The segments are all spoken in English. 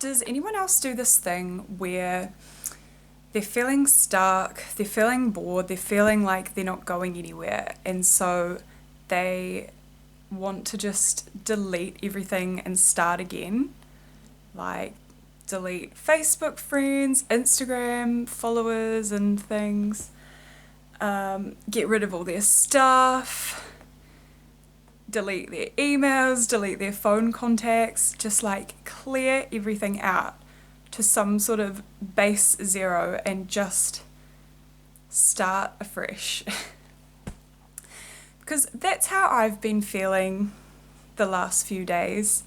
does anyone else do this thing where they're feeling stuck, they're feeling bored, they're feeling like they're not going anywhere, and so they want to just delete everything and start again? Like, delete Facebook friends, Instagram followers, and things, get rid of all their stuff, delete their emails, delete their phone contacts, just like clear everything out to some sort of base zero and just start afresh. Because that's how I've been feeling the last few days.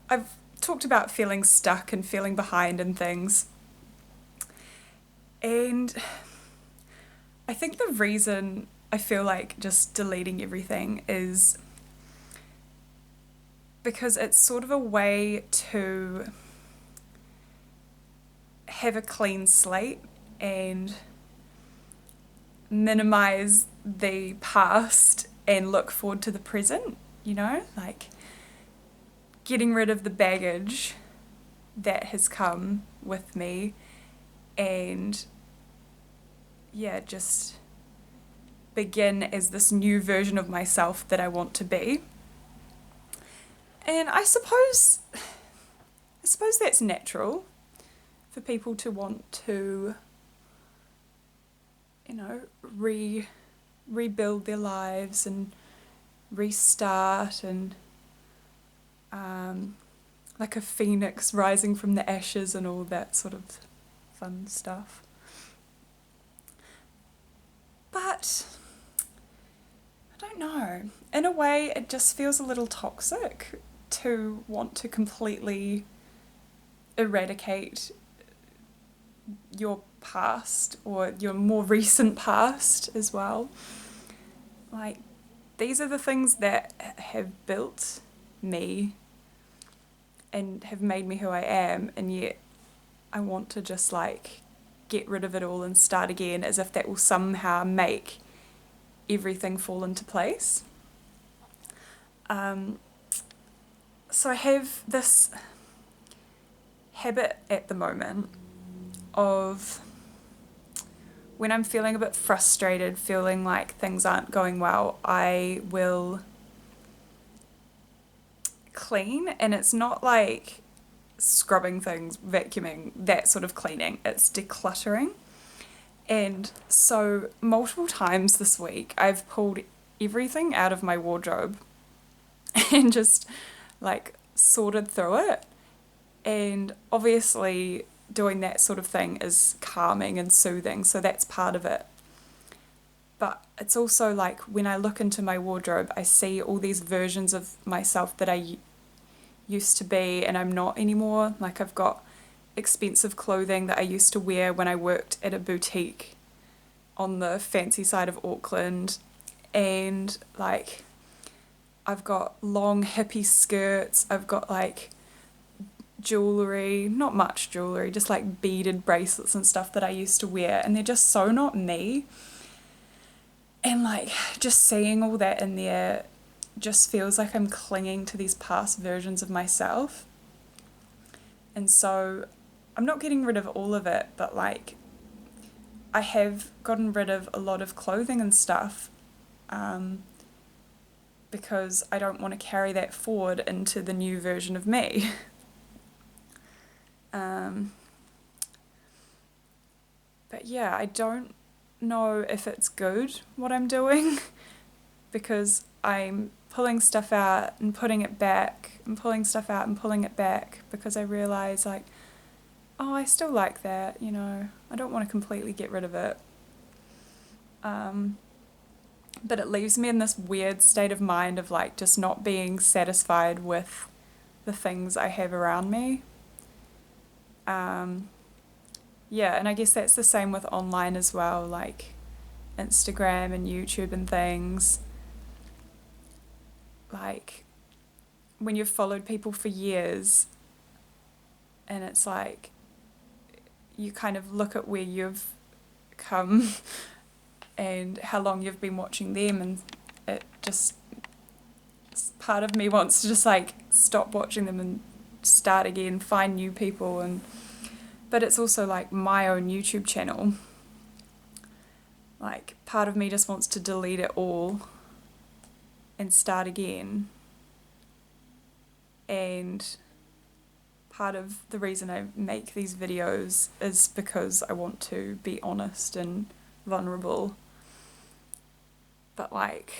I've talked about feeling stuck and feeling behind and things. And I think the reason I feel like just deleting everything is because it's sort of a way to have a clean slate and minimize the past and look forward to the present, you know? Like getting rid of the baggage that has come with me and yeah, just begin as this new version of myself that I want to be. And I suppose that's natural for people to want to, you know, rebuild their lives and restart and like a phoenix rising from the ashes and all that sort of fun stuff. But I don't know. In a way, it just feels a little toxic to want to completely eradicate your past or your more recent past as well. Like, these are the things that have built me and have made me who I am, and yet I want to just like get rid of it all and start again as if that will somehow make everything fall into place. So I have this habit at the moment of when I'm feeling a bit frustrated, feeling like things aren't going well, I will clean, and it's not like scrubbing things, vacuuming, that sort of cleaning, it's decluttering. And so multiple times this week I've pulled everything out of my wardrobe and just like sorted through it. And obviously doing that sort of thing is calming and soothing, so that's part of it. But it's also like when I look into my wardrobe, I see all these versions of myself that I used to be and I'm not anymore. Like I've got expensive clothing that I used to wear when I worked at a boutique on the fancy side of Auckland, and like I've got long hippie skirts, I've got like jewellery, not much jewellery, just like beaded bracelets and stuff that I used to wear, and they're just so not me. And like just seeing all that in there just feels like I'm clinging to these past versions of myself. And so I'm not getting rid of all of it, but like I have gotten rid of a lot of clothing and stuff because I don't want to carry that forward into the new version of me. But yeah, I don't know if it's good what I'm doing because I'm pulling stuff out and putting it back and pulling stuff out and pulling it back because I realise like, oh, I still like that, you know, I don't want to completely get rid of it. But it leaves me in this weird state of mind of like just not being satisfied with the things I have around me. Yeah, and I guess that's the same with online as well, like Instagram and YouTube and things. Like when you've followed people for years and it's like you kind of look at where you've come and how long you've been watching them, and it just, part of me wants to just like stop watching them and start again, find new people, but it's also like my own YouTube channel. Like, part of me just wants to delete it all and start again. And part of the reason I make these videos is because I want to be honest and vulnerable. But like,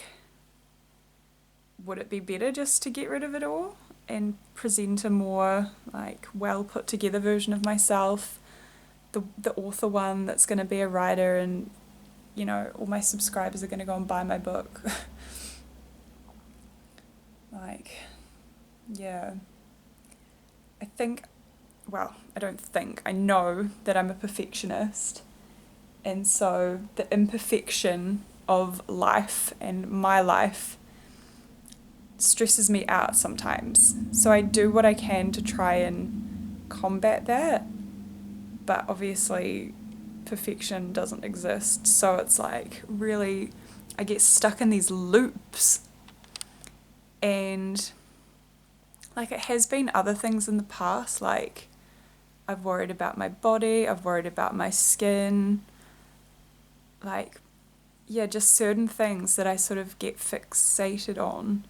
would it be better just to get rid of it all and present a more like well put together version of myself, the author one that's going to be a writer, and you know, all my subscribers are going to go and buy my book. Like, yeah. I know that I'm a perfectionist, and so the imperfection of life and my life stresses me out sometimes. So I do what I can to try and combat that, but obviously perfection doesn't exist, so it's like really I get stuck in these loops. And like, it has been other things in the past, like I've worried about my body, I've worried about my skin, like, yeah, just certain things that I sort of get fixated on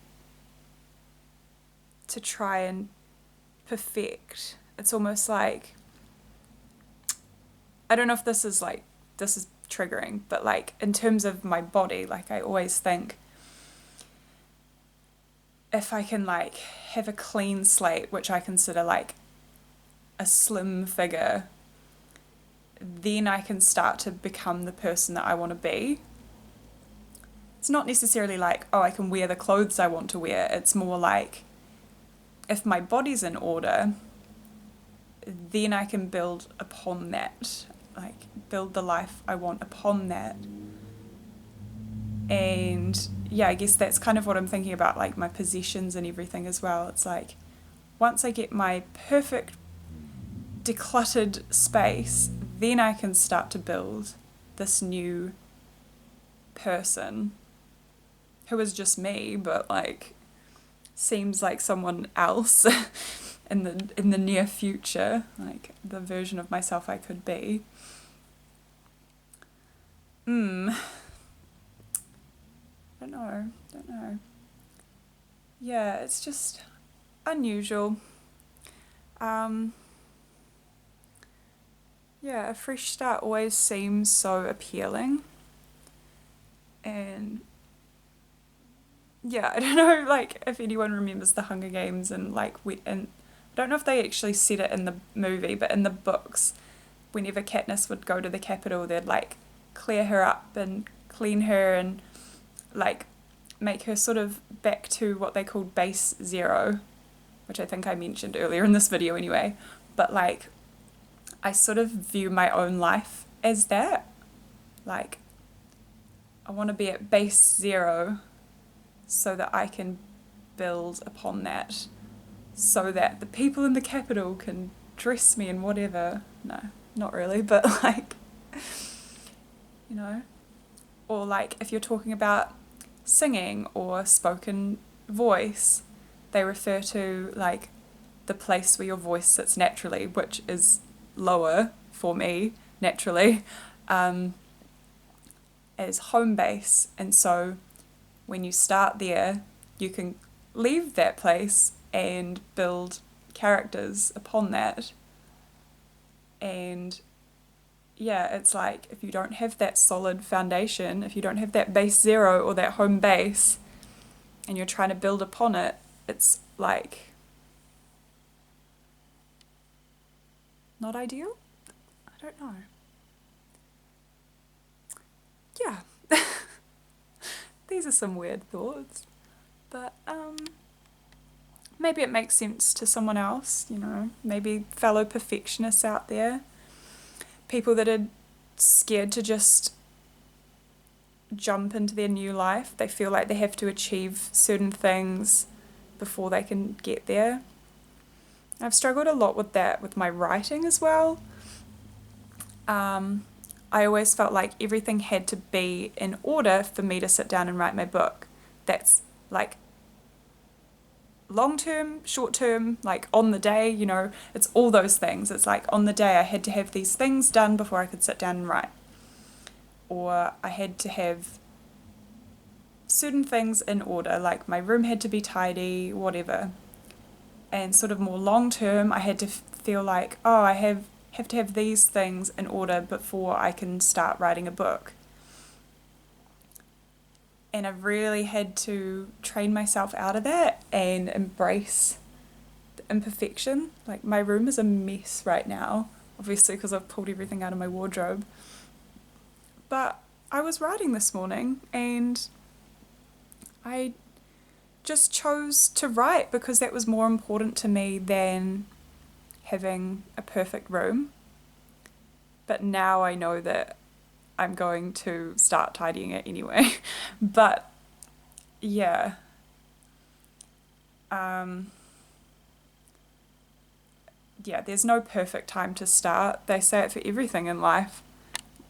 to try and perfect. It's almost like, I don't know if this is triggering, but like in terms of my body, like I always think if I can like have a clean slate, which I consider like a slim figure, then I can start to become the person that I want to be. It's not necessarily like, oh, I can wear the clothes I want to wear. It's more like, if my body's in order, then I can build upon that, like build the life I want upon that. And yeah, I guess that's kind of what I'm thinking about, like my possessions and everything as well. It's like, once I get my perfect decluttered space, then I can start to build this new person who is just me, but like seems like someone else in the near future, like the version of myself I could be. Don't know. Yeah, it's just unusual. Yeah, a fresh start always seems so appealing. And yeah, I don't know, like, if anyone remembers the Hunger Games, and like, and I don't know if they actually said it in the movie, but in the books, whenever Katniss would go to the Capitol, they'd like clear her up and clean her and like make her sort of back to what they called base zero, which I think I mentioned earlier in this video anyway. But like, I sort of view my own life as that. Like, I want to be at base zero so that I can build upon that, so that the people in the Capitol can dress me in whatever. No, not really, but like, you know. Or like, if you're talking about singing or spoken voice, they refer to like the place where your voice sits naturally, which is lower for me naturally, as home base. And so when you start there, you can leave that place and build characters upon that. And yeah, it's like, if you don't have that solid foundation, if you don't have that base zero or that home base, and you're trying to build upon it, it's like not ideal? I don't know. Yeah. These are some weird thoughts, but maybe it makes sense to someone else, you know, maybe fellow perfectionists out there, people that are scared to just jump into their new life. They feel like they have to achieve certain things before they can get there. I've struggled a lot with that with my writing as well. I always felt like everything had to be in order for me to sit down and write my book. That's like long term, short term, like on the day, you know, it's all those things. It's like on the day I had to have these things done before I could sit down and write. Or I had to have certain things in order, like my room had to be tidy, whatever. And sort of more long term, I had to feel like, oh, I have to have these things in order before I can start writing a book. And I really had to train myself out of that and embrace the imperfection. Like, my room is a mess right now, obviously, because I've pulled everything out of my wardrobe. But I was writing this morning and I just chose to write because that was more important to me than having a perfect room. But now I know that I'm going to start tidying it anyway. But yeah. Yeah, there's no perfect time to start. They say it for everything in life.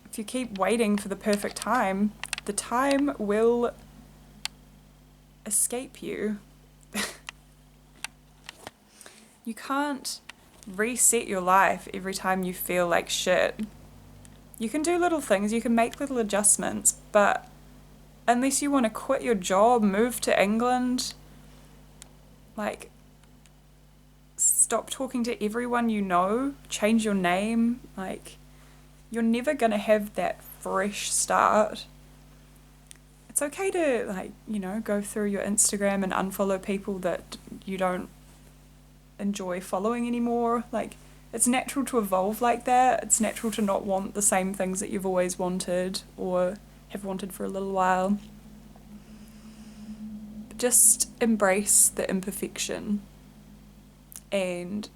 If you keep waiting for the perfect time, the time will escape you. You can't reset your life every time you feel like shit. You can do little things, you can make little adjustments, but unless you want to quit your job, move to England, like, stop talking to everyone you know, change your name, like, you're never gonna have that fresh start. It's okay to, like, you know, go through your Instagram and unfollow people that you don't enjoy following anymore. Like, it's natural to evolve like that. It's natural to not want the same things that you've always wanted or have wanted for a little while. But just embrace the imperfection and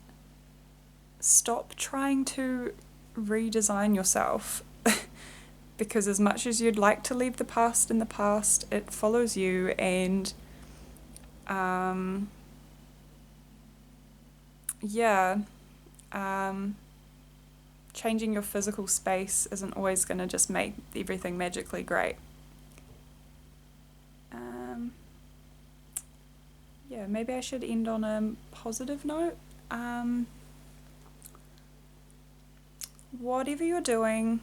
stop trying to redesign yourself. Because as much as you'd like to leave the past in the past, it follows you, and changing your physical space isn't always going to just make everything magically great. Yeah, maybe I should end on a positive note. Whatever you're doing,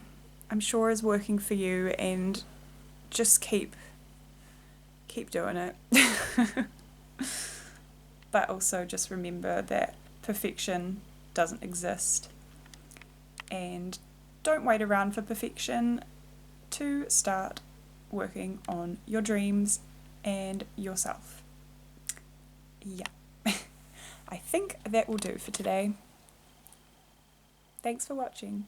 I'm sure is working for you, and just keep doing it. But also just remember that perfection doesn't exist, and don't wait around for perfection to start working on your dreams and yourself. Yeah. I think that will do for today. Thanks for watching.